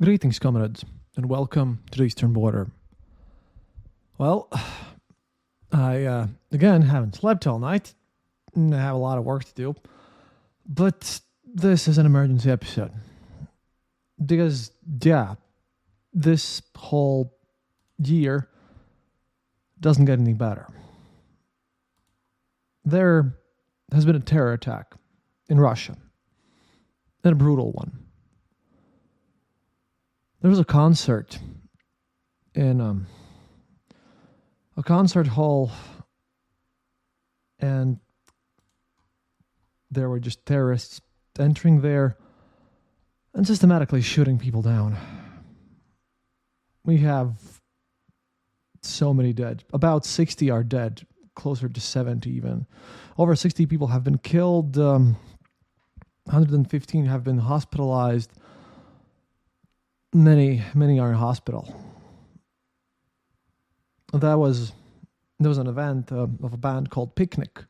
Greetings, comrades, and welcome to the Eastern Border. Well, I again haven't slept all night. I have a lot of work to do, but this is an emergency episode because, yeah, this whole year doesn't get any better. There has been a terror attack in Russia, and a brutal one. There was a concert in a concert hall, and there were just terrorists entering there and systematically shooting people down. We have so many dead. About 60 are dead, closer to 70 even. Over 60 people have been killed. 115 have been hospitalized. Many are in hospital. There was an event of a band called Picnic,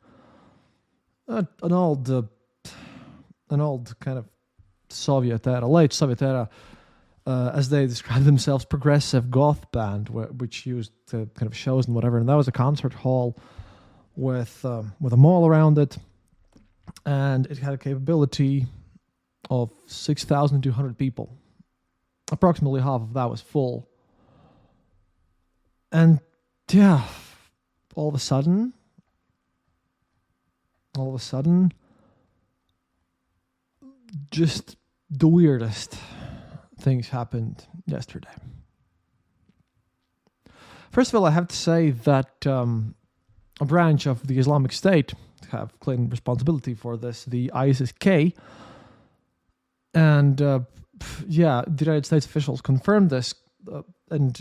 an old kind of Soviet era, late Soviet era, as they described themselves, progressive goth band, which used kind of shows and whatever. And that was a concert hall with a mall around it, and it had a capability of 6,200 people. Approximately half of that was full. And yeah, all of a sudden, just the weirdest things happened yesterday. First of all, I have to say that a branch of the Islamic State have claimed responsibility for this, the ISIS-K, and the United States officials confirmed this, and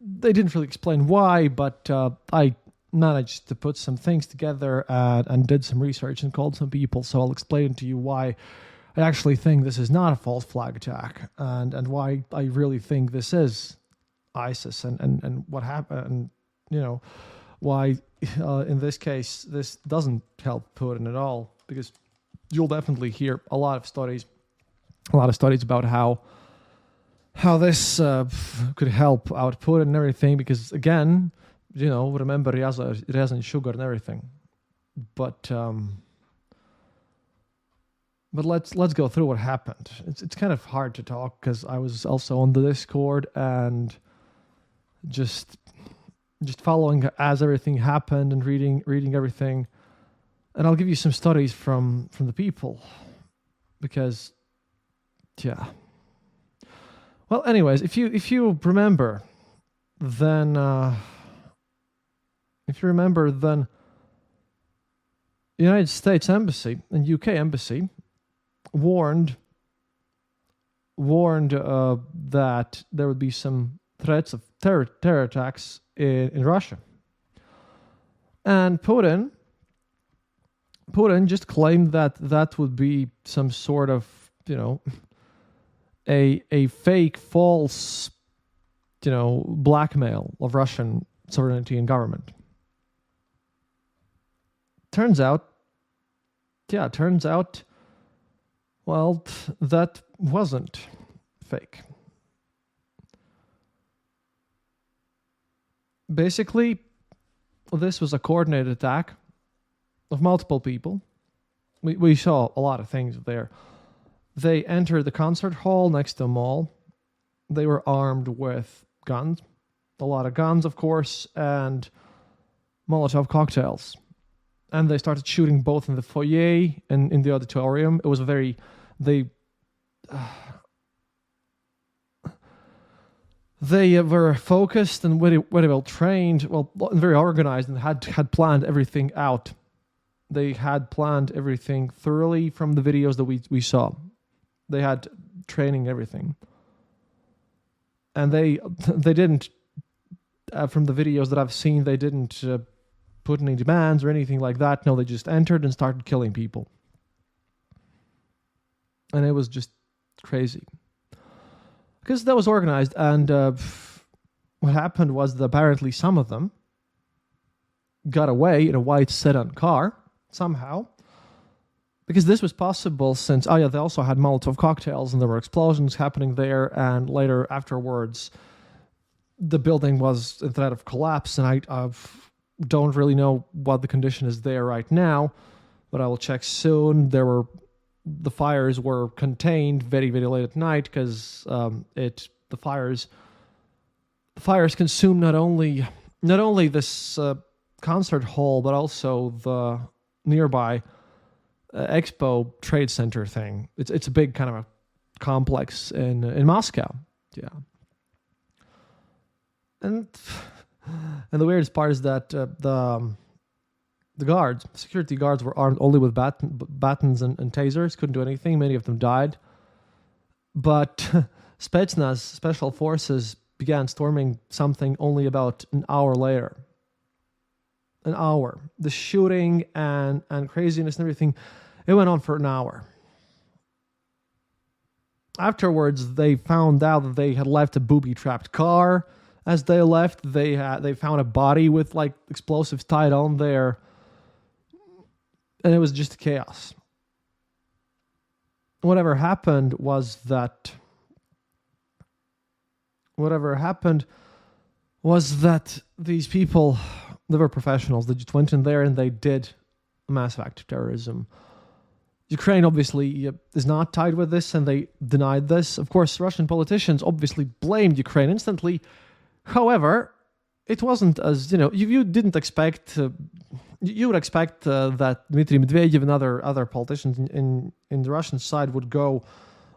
they didn't really explain why, but I managed to put some things together and did some research and called some people, so I'll explain to you why I actually think this is not a false flag attack, and why I really think this is ISIS, and what happened, and why in this case this doesn't help Putin at all, because you'll definitely hear a lot of studies about how this could help out Putin and everything, because again, remember it hasn't sugar and everything, but let's go through what happened. It's kind of hard to talk because I was also on the Discord and just following as everything happened and reading everything, and I'll give you some studies from the people, because yeah. Well, anyways, if you remember, then the United States Embassy and UK Embassy warned that there would be some threats of terror attacks in Russia, and Putin just claimed that would be some sort of a fake, false, blackmail of Russian sovereignty and government. Turns out, well, that wasn't fake. Basically, this was a coordinated attack of multiple people. We saw a lot of things there. They entered the concert hall next to a mall. They were armed with guns, a lot of guns, of course, and Molotov cocktails. And they started shooting both in the foyer and in the auditorium. It was they were focused and very well trained, and very organized, and had planned everything out. They had planned everything thoroughly from the videos that we saw. They had training, everything. And they didn't, from the videos that I've seen, they didn't put any demands or anything like that. No, they just entered and started killing people. And it was just crazy. Because that was organized, and what happened was that apparently some of them got away in a white sedan car, somehow. because this was possible since, oh yeah, they also had Molotov cocktails and there were explosions happening there, and later afterwards the building was in threat of collapse, and I don't really know what the condition is there right now, but I will check soon. The fires were contained very, very late at night because the fires consumed not only this concert hall, but also the nearby Expo Trade Center thing. It's a big kind of a complex in Moscow. Yeah. And the weirdest part is that the security guards were armed only with batons and tasers, couldn't do anything. Many of them died. But Spetsnaz, special forces, began storming something only about an hour later. An hour. The shooting and craziness and everything, it went on for an hour. Afterwards, they found out that they had left a booby-trapped car. As they left, they found a body with like explosives tied on there, and it was just chaos. Whatever happened was that these people, they were professionals. They just went in there and they did a massive act of terrorism. Ukraine obviously is not tied with this, and they denied this. Of course, Russian politicians obviously blamed Ukraine instantly. However, it wasn't as, you didn't expect, you would expect that Dmitry Medvedev and other politicians in the Russian side would go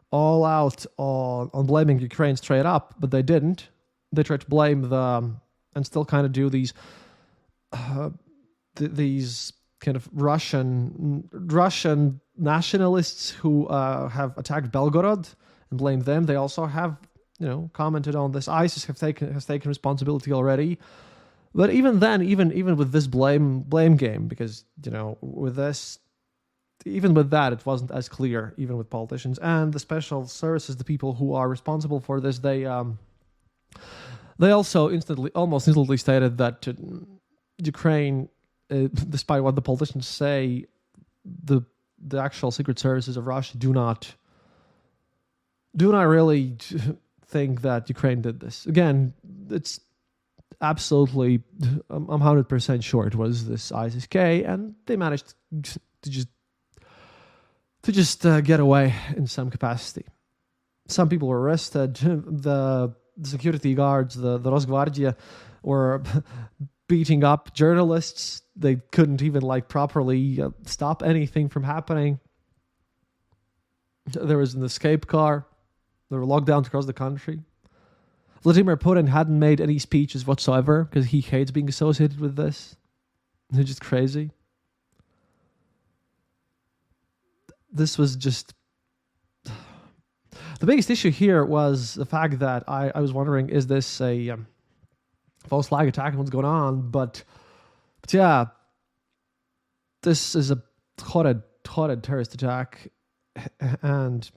all out on blaming Ukraine straight up, but they didn't. They tried to blame and still kind of do these kind of Russian nationalists who have attacked Belgorod and blame them. They also have commented on this. ISIS has taken responsibility already, but even then, even with this blame game, because with this, even with that, it wasn't as clear. Even with politicians and the special services, the people who are responsible for this, they also almost instantly stated that Ukraine, despite what the politicians say, the actual secret services of Russia do not really think that Ukraine did this. Again, it's absolutely, I'm 100% sure it was this ISIS-K, and they managed to just get away in some capacity. Some people were arrested. The security guards, the Rosgvardia, were beating up journalists. They couldn't even properly stop anything from happening. There was an escape car. There were lockdowns across the country. Vladimir Putin hadn't made any speeches whatsoever because he hates being associated with this. It's just crazy. This was just... The biggest issue here was the fact that I was wondering, is this a false flag attack and what's going on? But yeah, this is a horrid terrorist attack. And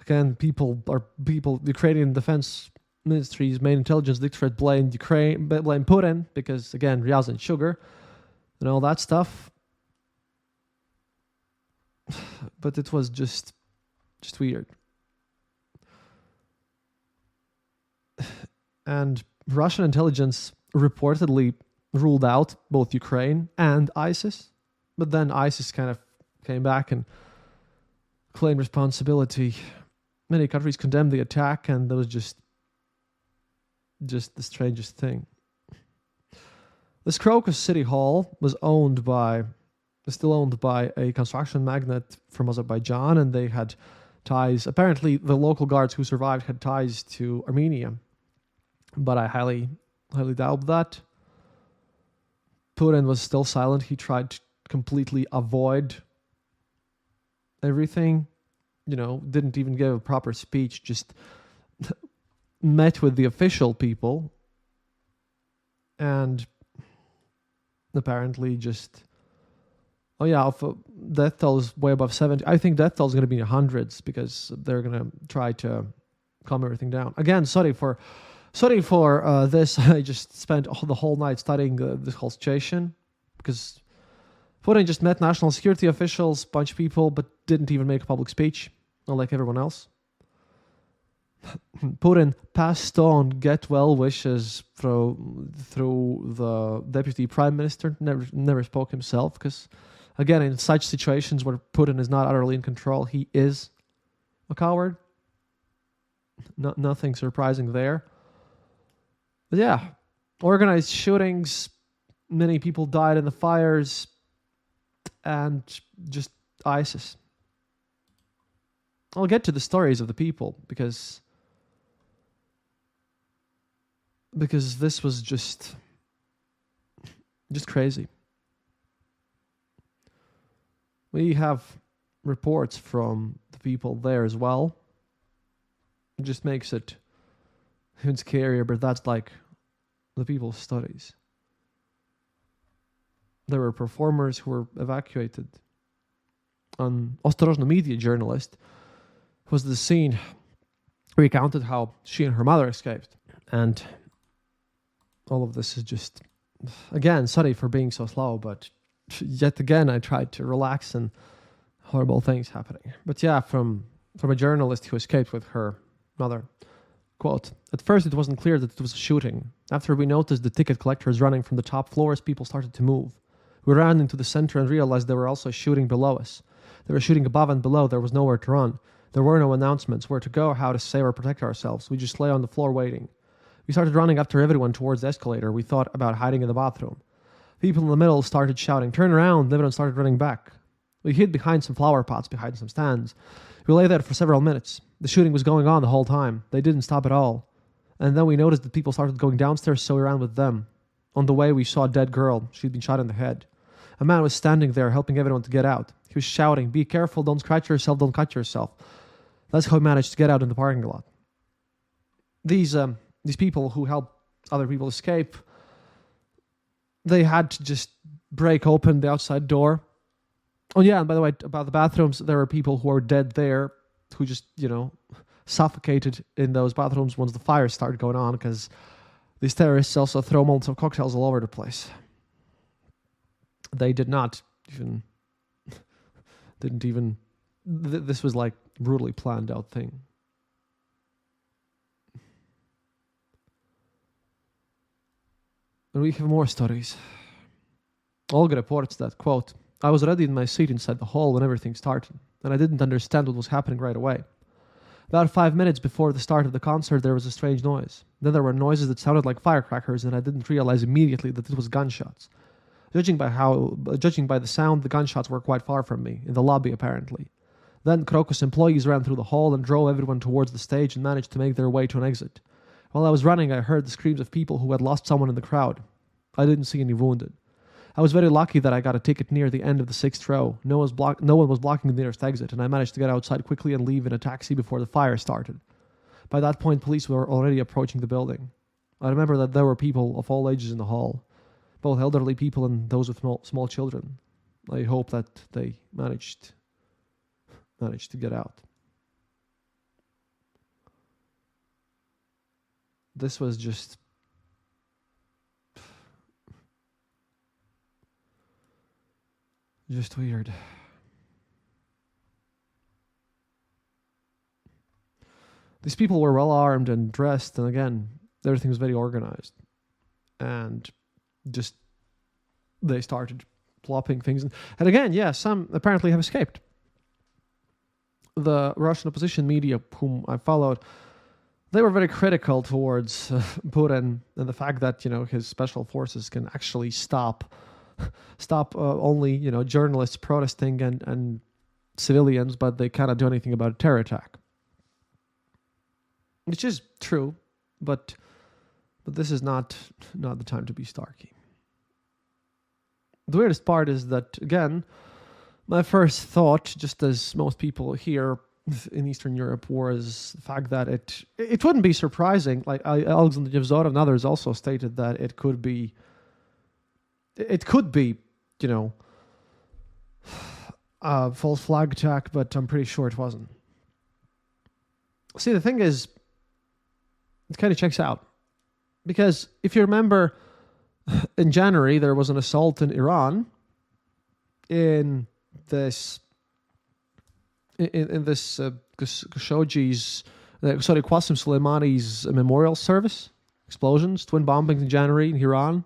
again, Ukrainian Defense Ministry's main intelligence directorate blamed Putin because, again, Ryaz and sugar and all that stuff. But it was just weird. And Russian intelligence reportedly ruled out both Ukraine and ISIS, but then ISIS kind of came back and claimed responsibility. Many countries condemned the attack, and that was just the strangest thing. This Crocus City Hall was still owned by a construction magnate from Azerbaijan, and they had ties. Apparently, the local guards who survived had ties to Armenia, but I highly doubt that. Putin was still silent. He tried to completely avoid everything. Didn't even give a proper speech, just met with the official people, and apparently just, death toll is way above 70. I think death toll is going to be in the hundreds because they're going to try to calm everything down. Again, sorry for this. I just spent the whole night studying this whole situation because Putin just met national security officials, bunch of people, but didn't even make a public speech, unlike everyone else. Putin passed on get well wishes through the deputy prime minister, never spoke himself, because again, in such situations where Putin is not utterly in control, he is a coward. Nothing surprising there. But yeah, organized shootings, many people died in the fires, and just ISIS. I'll get to the stories of the people because this was just crazy. We have reports from the people there as well. It just makes it even scarier, but that's like the people's studies. There were performers who were evacuated. An Ostrożno media journalist was the scene recounted how she and her mother escaped. And all of this is just, again, sorry for being so slow, but yet again I tried to relax and horrible things happening. But yeah, from a journalist who escaped with her mother. Quote, "At first it wasn't clear that it was a shooting. After we noticed the ticket collectors running from the top floors, people started to move. We ran into the center and realized they were also shooting below us. They were shooting above and below. There was nowhere to run. There were no announcements, where to go, how to save or protect ourselves. We just lay on the floor waiting. We started running after everyone towards the escalator. We thought about hiding in the bathroom. People in the middle started shouting, 'Turn around!' and everyone started running back. We hid behind some flower pots, behind some stands. We lay there for several minutes. The shooting was going on the whole time. They didn't stop at all. And then we noticed that people started going downstairs, so we ran with them. On the way, we saw a dead girl. She'd been shot in the head. A man was standing there helping everyone to get out. He was shouting, 'Be careful, don't scratch yourself, don't cut yourself.' That's how he managed to get out in the parking lot." These people who helped other people escape, they had to just break open the outside door. Oh yeah, and by the way, about the bathrooms, there were people who were dead there who just, suffocated in those bathrooms once the fire started going on, because these terrorists also throw Molotov cocktails all over the place. They didn't even, this was like brutally planned out thing. And we have more stories. Olga reports that, quote, "I was already in my seat inside the hall when everything started, and I didn't understand what was happening right away. About 5 minutes before the start of the concert, there was a strange noise. Then there were noises that sounded like firecrackers, and I didn't realize immediately that it was gunshots. Judging by the sound, the gunshots were quite far from me, in the lobby apparently. Then Crocus employees ran through the hall and drove everyone towards the stage and managed to make their way to an exit. While I was running, I heard the screams of people who had lost someone in the crowd. I didn't see any wounded. I was very lucky that I got a ticket near the end of the 6th row. No one was blocking the nearest exit, and I managed to get outside quickly and leave in a taxi before the fire started. By that point, police were already approaching the building. I remember that there were people of all ages in the hall, both elderly people and those with small children. I hope that they managed to get out." This was just weird. These people were well armed and dressed, and again, everything was very organized. And just they started plopping things. And again, yeah, some apparently have escaped. The Russian opposition media, whom I followed, they were very critical towards Putin and the fact that, his special forces can actually stop only, journalists protesting and civilians, but they cannot do anything about a terror attack. Which is true, but this is not the time to be snarky. The weirdest part is that, again, my first thought, just as most people here in Eastern Europe, was the fact that it wouldn't be surprising. Like Alexander Nevzorov and others also stated that it could be, a false flag attack, but I'm pretty sure it wasn't. See, the thing is, it kind of checks out. Because if you remember, in January, there was an assault in Iran, in this Khashoggi's, Qasem Soleimani's memorial service, explosions, twin bombings in January in Iran.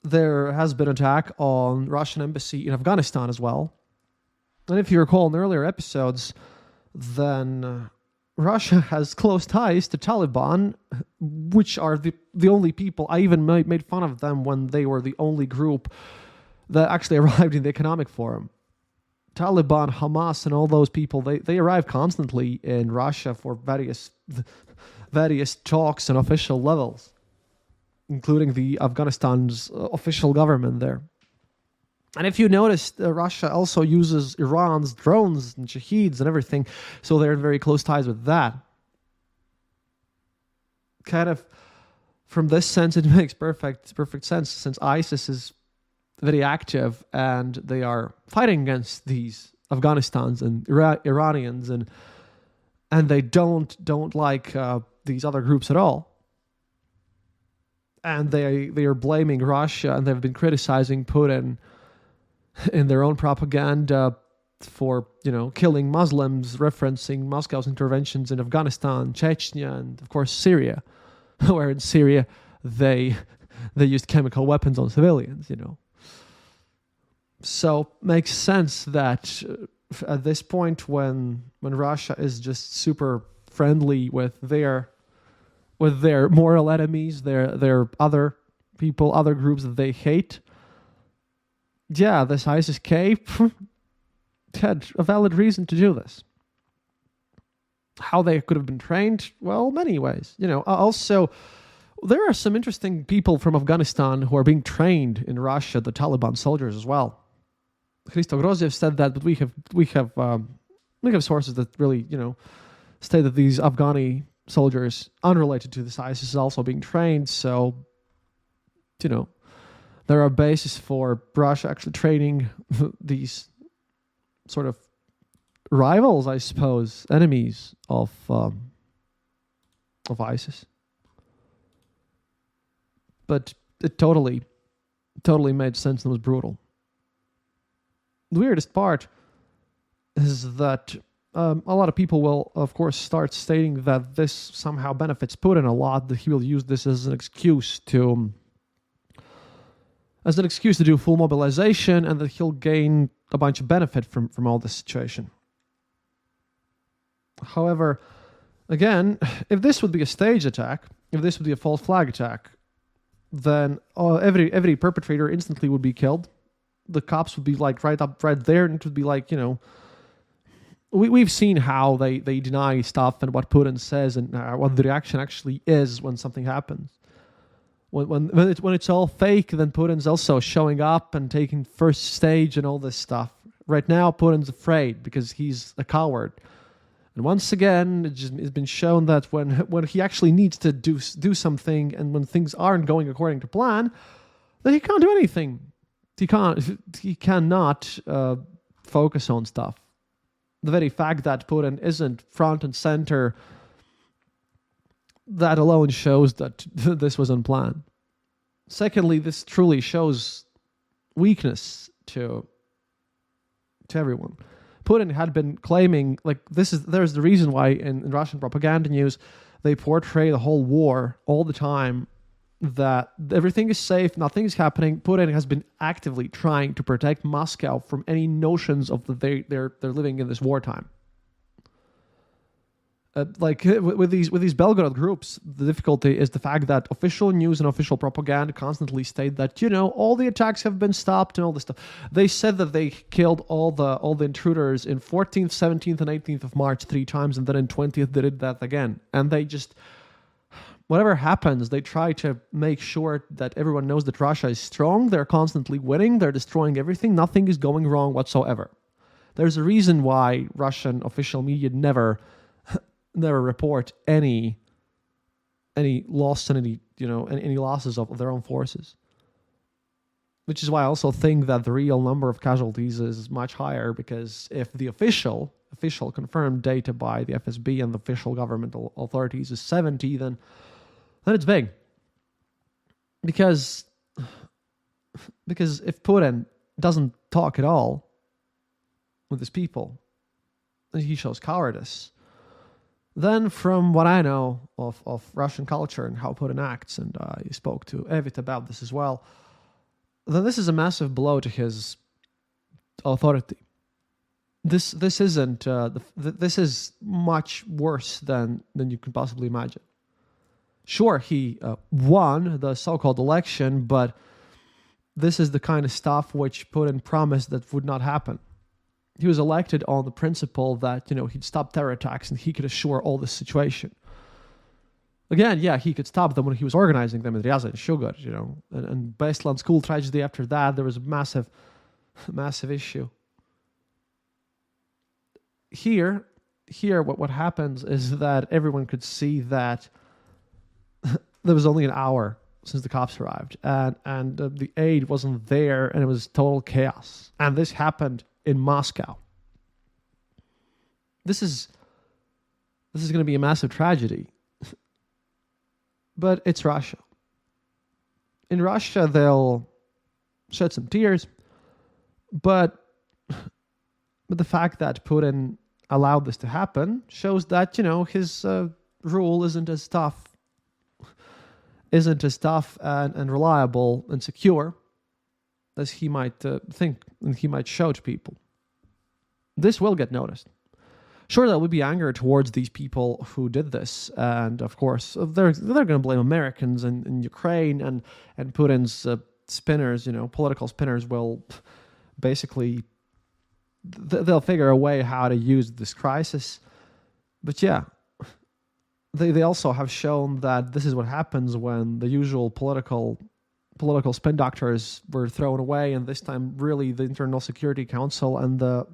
There has been an attack on Russian embassy in Afghanistan as well. And if you recall in earlier episodes, then Russia has close ties to Taliban, which are the only people. I even made fun of them when they were the only group that actually arrived in the Economic Forum. Taliban, Hamas, and all those people, they arrive constantly in Russia for various talks and official levels, including the Afghanistan's official government there. And if you notice, Russia also uses Iran's drones and Shaheeds and everything, so they're in very close ties with that. Kind of, from this sense, it makes perfect sense, since ISIS is very active and they are fighting against these Afghanistans and Iranians, and they don't like these other groups at all. And they are blaming Russia, and they've been criticizing Putin in their own propaganda for, killing Muslims, referencing Moscow's interventions in Afghanistan, Chechnya, and of course Syria, where in Syria they used chemical weapons on civilians, So makes sense that at this point, when Russia is just super friendly with their moral enemies, their other people, other groups that they hate, yeah, this ISIS cape had a valid reason to do this. How they could have been trained? Well, many ways. Also, there are some interesting people from Afghanistan who are being trained in Russia, the Taliban soldiers as well. Christo Groziev said that, but we have sources that really, state that these Afghani soldiers, unrelated to this ISIS, is also being trained. So, there are bases for Russia actually training these sort of rivals, I suppose, enemies of ISIS. But it totally made sense and was brutal. The weirdest part is that a lot of people will, of course, start stating that this somehow benefits Putin a lot, that he will use this as an excuse to do full mobilization, and that he'll gain a bunch of benefit from all this situation. However, again, if this would be a staged attack, if this would be a false flag attack, then every perpetrator instantly would be killed. The cops would be right there, and it would be we've seen how they deny stuff and what Putin says and what the reaction actually is when something happens. When it's all fake, then Putin's also showing up and taking first stage and all this stuff. Right now, Putin's afraid because he's a coward. And once again, it's been shown that when he actually needs to do something, and when things aren't going according to plan, then he can't do anything. He cannot focus on stuff. The very fact that Putin isn't front and center, that alone shows that this was unplanned. Secondly, this truly shows weakness to everyone. Putin had been claiming, there's the reason why in Russian propaganda news they portray the whole war all the time, that everything is safe, nothing is happening. Putin has been actively trying to protect Moscow from any notions of that they're living in this wartime. With these Belgorod groups, the difficulty is the fact that official news and official propaganda constantly state that all the attacks have been stopped and all this stuff. They said that they killed all the intruders in 14th, 17th, and 18th of March 3 times, and then in 20th they did that again. And they just, whatever happens, they try to make sure that everyone knows that Russia is strong. They're constantly winning. They're destroying everything. Nothing is going wrong whatsoever. There's a reason why Russian official media never report any loss and any losses of their own forces. Which is why I also think that the real number of casualties is much higher, because if the official confirmed data by the FSB and the official governmental authorities is 70, then it's big. Because if Putin doesn't talk at all with his people. He shows cowardice. Then, from what I know of Russian culture and how Putin acts, and I spoke to Evit about this as well, then this is a massive blow to his authority. This isn't. This is much worse than you can possibly imagine. Sure, he won the so-called election, but this is the kind of stuff which Putin promised that would not happen. He was elected on the principle that, he'd stop terror attacks and he could assure all this situation. Again, yeah, he could stop them when he was organizing them in Ryazan, Sugar, and Bestland school tragedy after that, there was a massive, massive issue. Here, what happens is that everyone could see that there was only an hour since the cops arrived, and the aid wasn't there, and it was total chaos. And this happened in Moscow. This is going to be a massive tragedy. But it's Russia. In Russia, they'll shed some tears, but the fact that Putin allowed this to happen shows that, his rule isn't as tough and reliable and secure as he might think and he might show to people. This will get noticed. Sure, there will be anger towards these people who did this, and of course they're going to blame Americans and Ukraine and Putin's spinners. Political spinners will basically they'll figure a way how to use this crisis. But yeah, they also have shown that this is what happens when the usual political spin doctors were thrown away, and this time really the Internal Security Council and the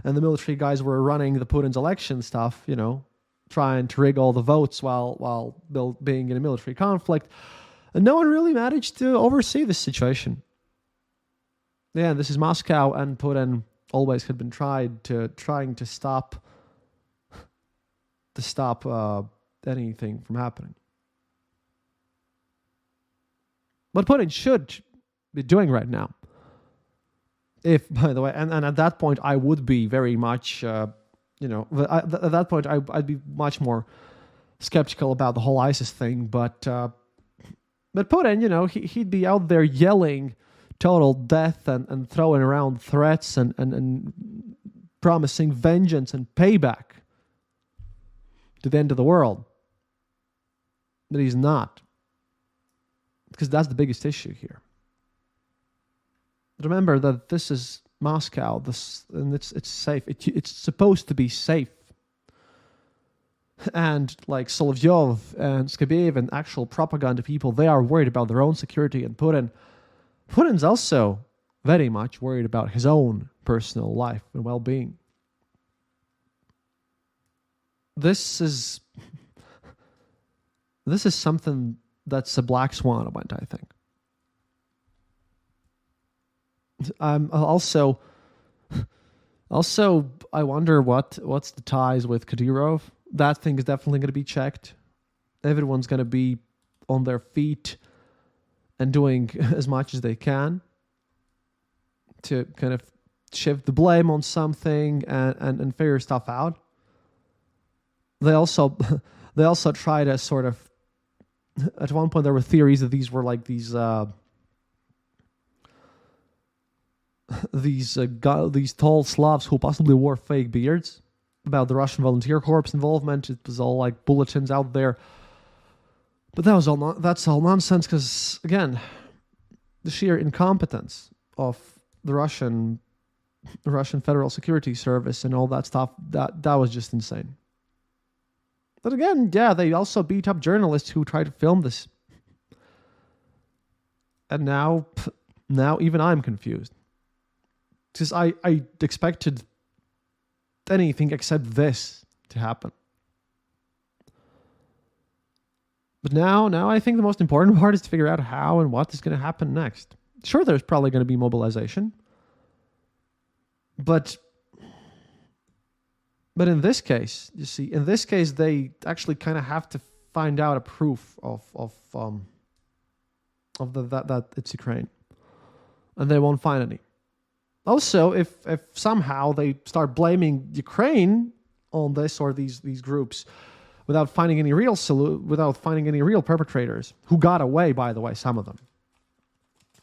military guys were running the Putin's election stuff, trying to rig all the votes while being in a military conflict, and no one really managed to oversee this situation. Yeah, this is Moscow, and Putin always had been trying to stop anything from happening. What Putin should be doing right now, by the way, and at that point I would be very much, at that point I'd be much more skeptical about the whole ISIS thing. But Putin, he'd be out there yelling total death and throwing around threats and promising vengeance and payback to the end of the world. But he's not. Because that's the biggest issue here. Remember that this is Moscow, and it's safe. It's supposed to be safe. And like Solovyov and Skabiev and actual propaganda people, they are worried about their own security. And Putin's also very much worried about his own personal life and well-being. This is something that's a black swan event, I think. Also, I wonder what's the ties with Kadyrov. That thing is definitely going to be checked. Everyone's going to be on their feet and doing as much as they can to kind of shift the blame on something and figure stuff out. They also try to sort of. At one point, there were theories that these were like these tall Slavs who possibly wore fake beards. About the Russian Volunteer Corps involvement, it was all like bulletins out there. But that's all nonsense. Because again, the sheer incompetence of the Russian Federal Security Service and all that stuff that was just insane. But again, yeah, they also beat up journalists who tried to film this. And now even I'm confused. Because I expected anything except this to happen. But now I think the most important part is to figure out how and what is going to happen next. Sure, there's probably going to be mobilization. But in this case, you see, they actually kind of have to find out a proof of that it's Ukraine. and they won't find any. Also, if somehow they start blaming Ukraine on this or these groups without finding any real perpetrators, who got away, by the way, some of them,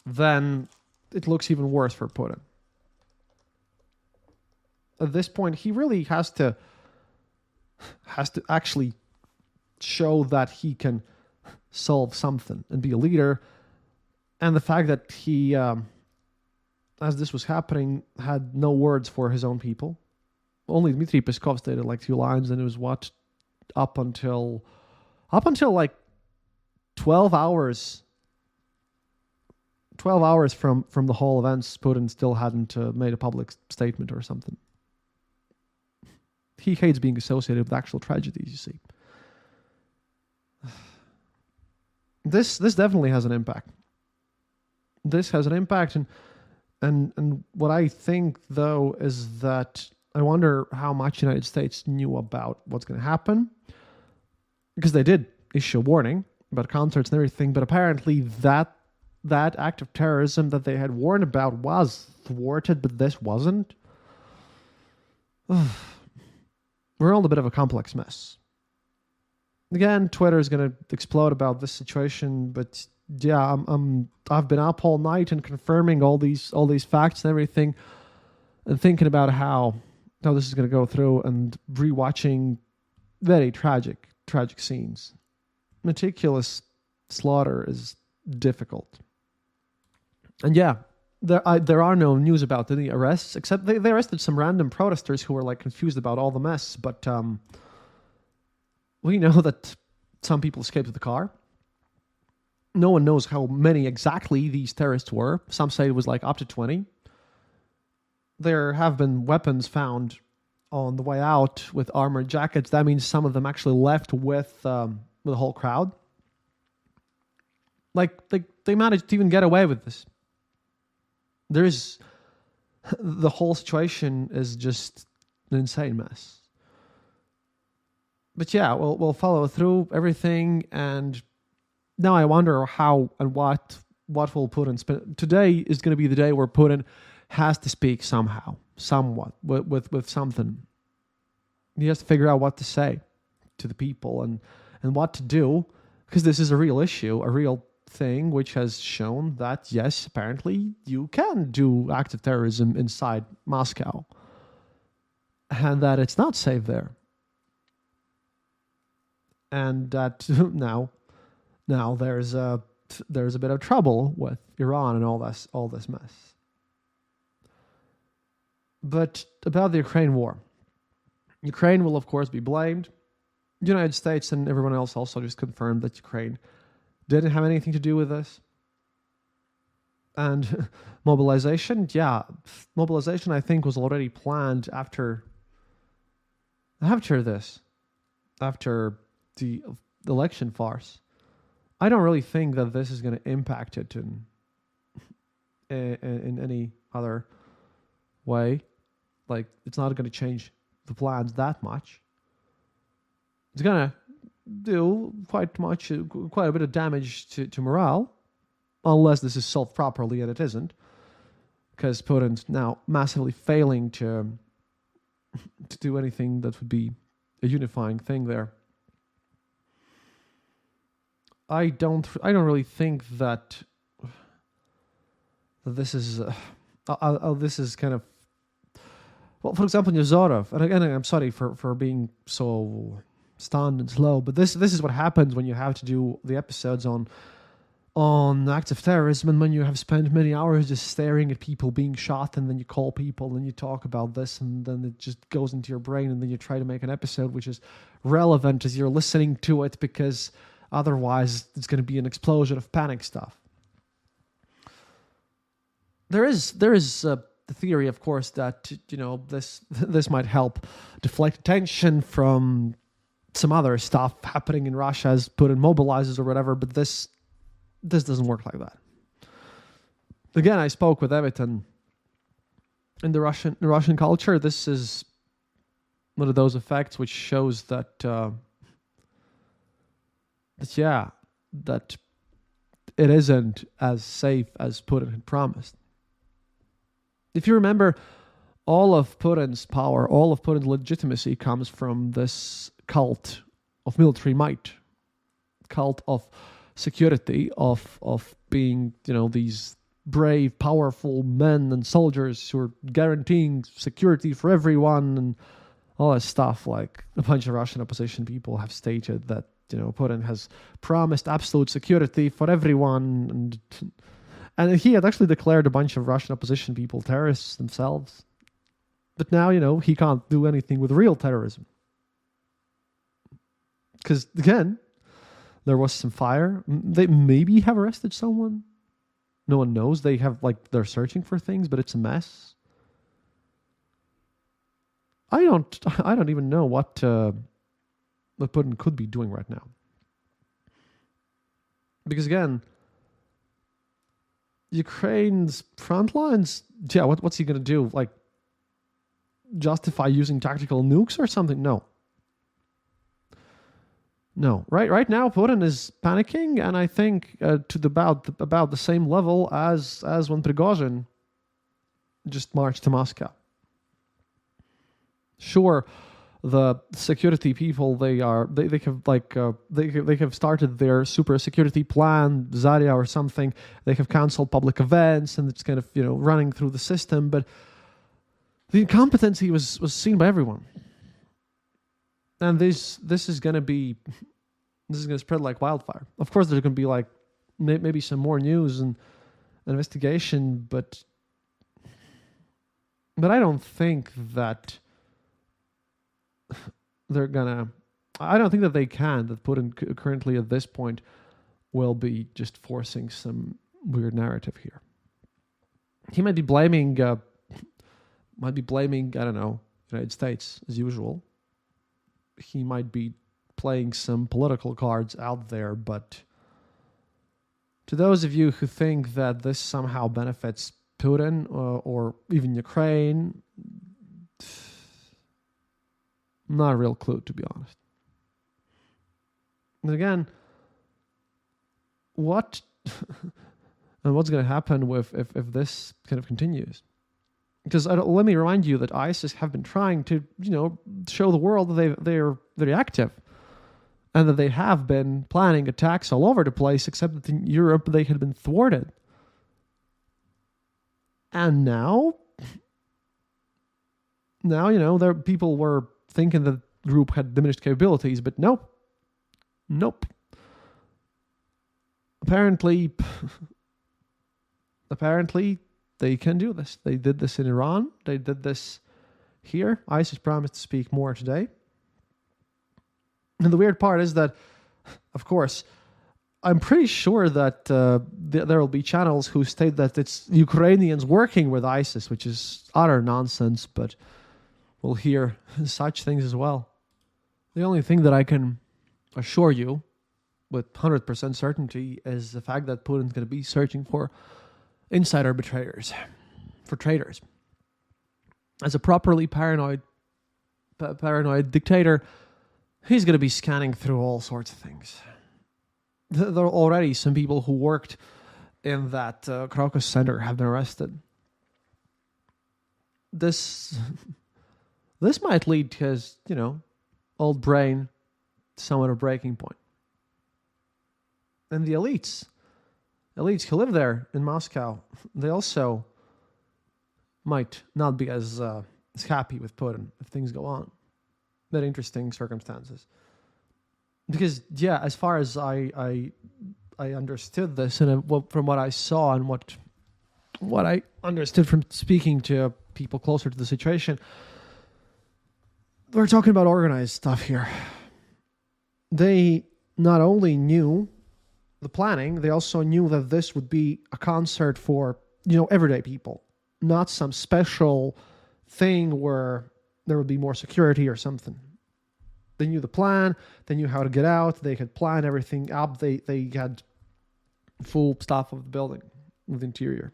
then it looks even worse for Putin. At this point, he really has to actually show that he can solve something and be a leader. And the fact that he, as this was happening, had no words for his own people. Only Dmitry Peskov stated like 2 lines, and it was up until like 12 hours from the whole events, Putin still hadn't made a public statement or something. He hates being associated with actual tragedies, you see. This definitely has an impact. This has an impact, and what I think, though, is that I wonder how much the United States knew about what's going to happen, because they did issue a warning about concerts and everything, but apparently that act of terrorism that they had warned about was thwarted, but this wasn't. We're all a bit of a complex mess. Again, Twitter is going to explode about this situation, but yeah, I've been up all night and confirming all these facts and everything, and thinking about how this is going to go through, and rewatching very tragic scenes. Meticulous slaughter is difficult. And yeah, there are no news about any arrests, except they arrested some random protesters who were like confused about all the mess. But we know that some people escaped with the car. No one knows how many exactly these terrorists were. Some say it was like up to 20. There have been weapons found on the way out with armored jackets. That means some of them actually left with the whole crowd. Like they managed to even get away with this. The whole situation is just an insane mess. But yeah, we'll follow through everything, and now I wonder how and what will Putin spend. Today is going to be the day where Putin has to speak somehow, somewhat, with something. He has to figure out what to say to the people and what to do, because this is a real issue, a real thing, which has shown that, yes, apparently you can do active terrorism inside Moscow, and that it's not safe there. And that now there's a bit of trouble with Iran and all this mess. But about the Ukraine war, Ukraine will of course be blamed. The United States and everyone else also just confirmed that Ukraine didn't have anything to do with this. And mobilization, I think was already planned after the election farce. I don't really think that this is going to impact it in any other way. Like, it's not going to change the plans that much. It's going to do quite a bit of damage to morale, unless this is solved properly, and it isn't, because Putin's now massively failing to do anything that would be a unifying thing there. I don't really think that this is this is kind of, well, for example, Nezorov, and again, I'm sorry for being so stunned and slow, but this is what happens when you have to do the episodes on acts of terrorism, and when you have spent many hours just staring at people being shot, and then you call people and you talk about this, and then it just goes into your brain, and then you try to make an episode which is relevant as you're listening to it, because otherwise it's going to be an explosion of panic stuff. There is the theory, of course, that this might help deflect attention from some other stuff happening in Russia as Putin mobilizes or whatever, but this doesn't work like that. Again, I spoke with Everton. In the Russian culture, this is one of those effects which shows that it isn't as safe as Putin had promised. If you remember, all of Putin's power, all of Putin's legitimacy comes from this cult of military might, cult of security, of being, these brave, powerful men and soldiers who are guaranteeing security for everyone and all that stuff. Like a bunch of Russian opposition people have stated that, Putin has promised absolute security for everyone. And he had actually declared a bunch of Russian opposition people terrorists themselves. But now, he can't do anything with real terrorism. Because, again, there was some fire. They maybe have arrested someone. No one knows. They're searching for things, but it's a mess. I don't even know what Putin could be doing right now. Because, again, Ukraine's front lines, what's he going to do? Like, justify using tactical nukes or something? No. Right now, Putin is panicking, and I think to about the same level as when Prigozhin just marched to Moscow. Sure, the security people they have started their super security plan, Zarya or something. They have canceled public events, and it's kind of running through the system. But the incompetency was seen by everyone, and this is going to spread like wildfire. Of course, there's going to be like maybe some more news and investigation, but I don't think that they're gonna. I don't think that they can. That Putin currently at this point will be just forcing some weird narrative here. He might be blaming. I don't know, United States as usual. He might be playing some political cards out there, but to those of you who think that this somehow benefits Putin or even Ukraine, not a real clue, to be honest. And again, what's going to happen if this kind of continues? Because let me remind you that ISIS have been trying to, show the world that they're very active, and that they have been planning attacks all over the place, except that in Europe they had been thwarted. And now, there people were thinking that the group had diminished capabilities, but nope. Apparently they can do this. They did this in Iran. They did this here. ISIS promised to speak more today. And the weird part is that, of course, I'm pretty sure that there will be channels who state that it's Ukrainians working with ISIS, which is utter nonsense, but we'll hear such things as well. The only thing that I can assure you with 100% certainty is the fact that Putin's going to be searching for insider betrayers, for traitors. As a properly paranoid dictator, he's going to be scanning through all sorts of things. There are already some people who worked in that Crocus Center have been arrested. This might lead to his, old brain somewhat of a breaking point. And the elites who live there in Moscow, they also might not be as happy with Putin if things go on. Very interesting circumstances. Because, as far as I understood this, and from what I saw and what I understood from speaking to people closer to the situation, we're talking about organized stuff here. They not only knew the planning, they also knew that this would be a concert for, everyday people, not some special thing where there would be more security or something. They knew the plan, they knew how to get out, they had planned everything up, they had full stuff of the building, with the interior.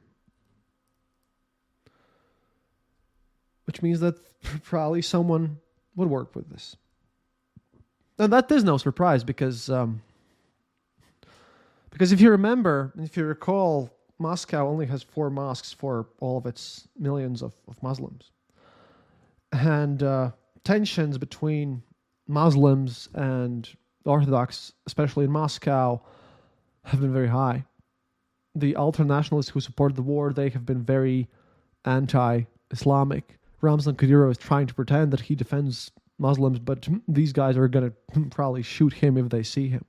Which means that probably someone would work with this. And that is no surprise because if you remember, if you recall, Moscow only has 4 mosques for all of its millions of Muslims. And tensions between Muslims and Orthodox, especially in Moscow, have been very high. The ultranationalists who supported the war, they have been very anti-Islamic. Ramzan Kadyrov is trying to pretend that he defends Muslims, but these guys are going to probably shoot him if they see him.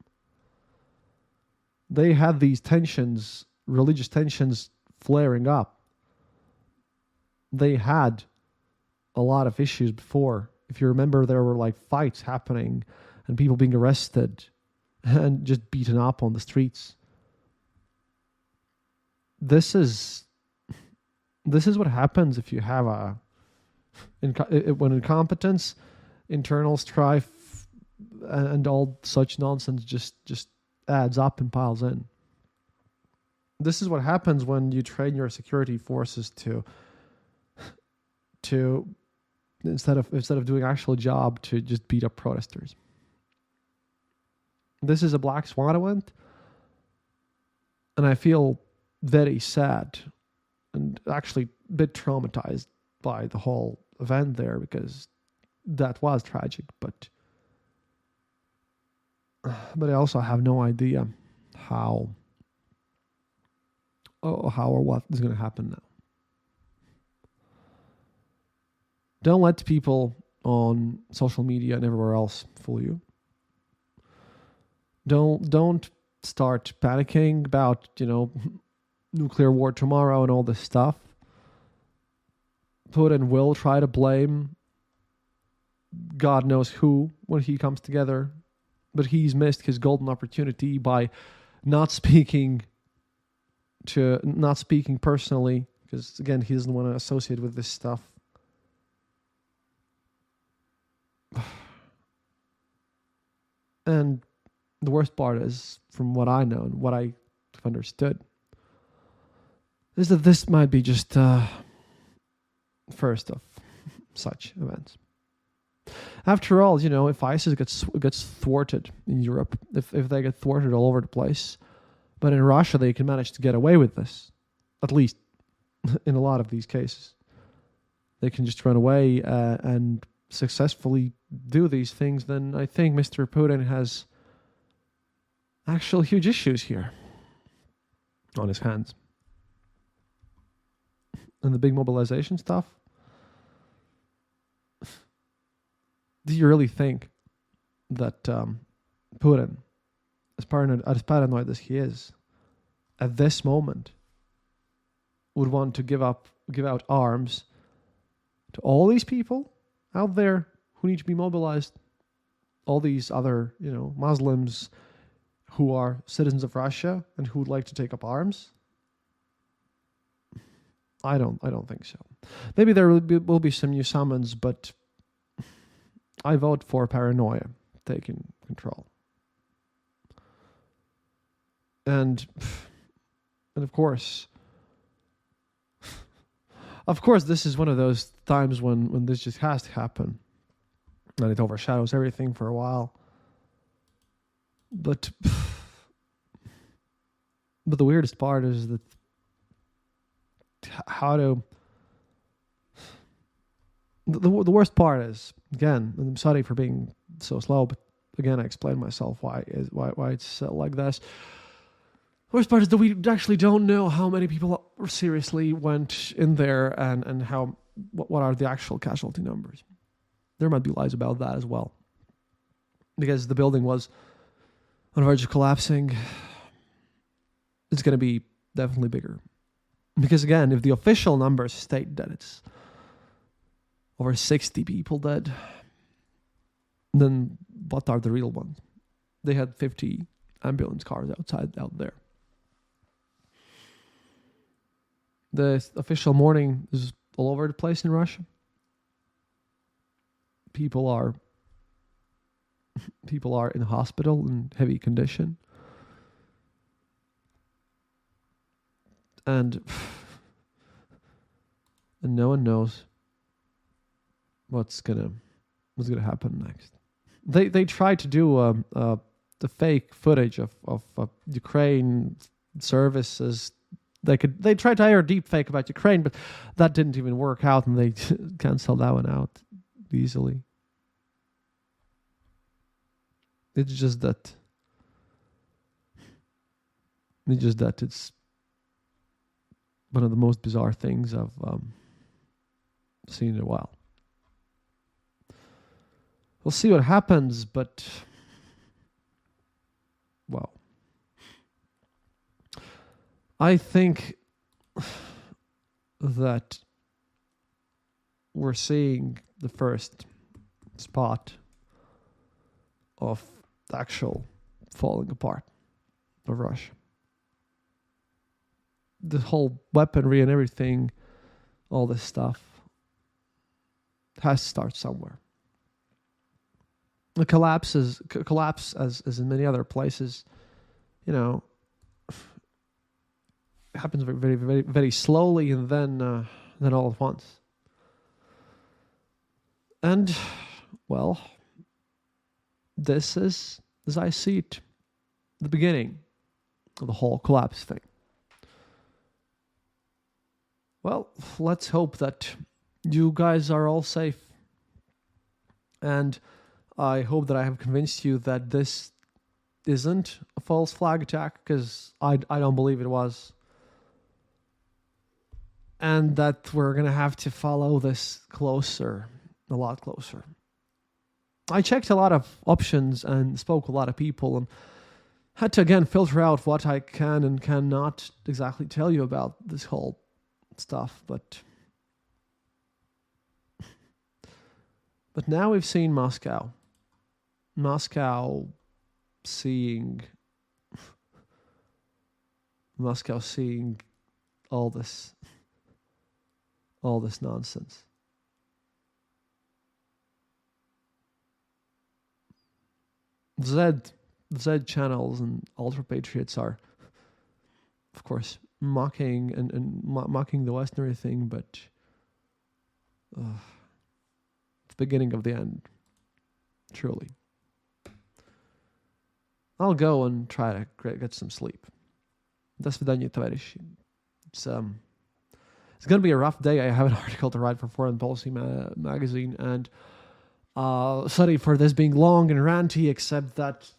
They had these tensions, religious tensions, flaring up. They had a lot of issues before. If you remember, there were like fights happening and people being arrested and just beaten up on the streets. This is what happens if you have when incompetence, internal strife, and all such nonsense just adds up and piles in. This is what happens when you train your security forces to instead of doing actual job, to just beat up protesters. This is a black swan event, and I feel very sad and actually a bit traumatized by the whole event there, because that was tragic, but I also have no idea how or what is going to happen now. Don't let people on social media and everywhere else fool you. Don't start panicking about, nuclear war tomorrow and all this stuff. Putin will try to blame God knows who when he comes together, but he's missed his golden opportunity by not speaking personally, because again, he doesn't want to associate with this stuff. And the worst part is, from what I know and what I've understood, is that this might be just first of such events. After all, if ISIS gets thwarted in Europe, if they get thwarted all over the place, but in Russia they can manage to get away with this, at least in a lot of these cases. They can just run away and successfully do these things, then I think Mr. Putin has actual huge issues here on his hands. And the big mobilization stuff, do you really think that Putin, as paranoid as he is, at this moment would want to give out arms to all these people out there who need to be mobilized? All these other, Muslims who are citizens of Russia and who would like to take up arms? I don't think so. Maybe there will be some new summons, but I vote for paranoia taking control. And of course, this is one of those times when this just has to happen, and it overshadows everything for a while. But the weirdest part is that the worst part is, again, and I'm sorry for being so slow, but again, I explained myself why it's like this. The worst part is that we actually don't know how many people seriously went in there and what are the actual casualty numbers. There might be lies about that as well, because the building was on the verge of collapsing. It's going to be definitely bigger. Because again, if the official numbers state that it's over 60 people dead, then what are the real ones? They had 50 ambulance cars out there. The official mourning is all over the place in Russia. People are in hospital in heavy condition. And no one knows what's gonna happen next. They tried to do the fake footage of Ukraine services They tried to hire a deep fake about Ukraine, but that didn't even work out, and they canceled that one out easily. It's just that it's one of the most bizarre things I've seen in a while. We'll see what happens, but well, I think that we're seeing the first spot of the actual falling apart of Russia. The whole weaponry and everything, all this stuff, has to start somewhere. The collapse, as in many other places, happens very, very, very, very slowly, and then all at once. And, well, this is, as I see it, the beginning of the whole collapse thing. Well, let's hope that you guys are all safe. And I hope that I have convinced you that this isn't a false flag attack, because I don't believe it was. And that we're going to have to follow this closer, a lot closer. I checked a lot of options and spoke with a lot of people, and had to again filter out what I can and cannot exactly tell you about this whole stuff. But now we've seen Moscow seeing all this nonsense. Z channels and ultra patriots are, of course, mocking and mocking the West and everything, but the beginning of the end, truly. I'll go and try to get some sleep. До свидания, товарищи. It's going to be a rough day. I have an article to write for Foreign Policy magazine, and sorry for this being long and ranty, except that,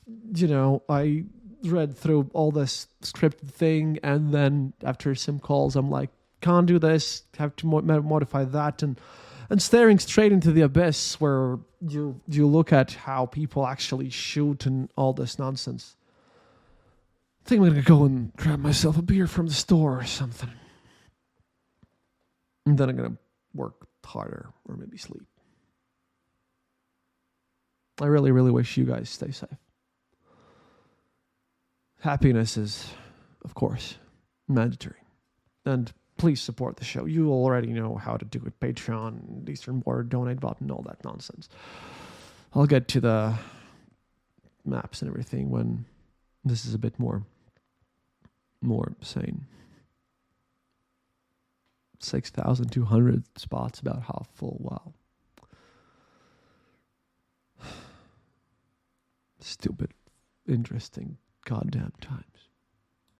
I read through all this scripted thing, and then after some calls, I'm like, can't do this, have to modify that, and staring straight into the abyss where you look at how people actually shoot and all this nonsense. I think I'm going to go and grab myself a beer from the store or something. And then I'm going to work harder or maybe sleep. I really, really wish you guys stay safe. Happiness is, of course, mandatory. And please support the show. You already know how to do it. Patreon, Eastern Border, donate button, all that nonsense. I'll get to the maps and everything when this is a bit more sane. 6,200 spots, about half full. Wow. Stupid, interesting, goddamn times.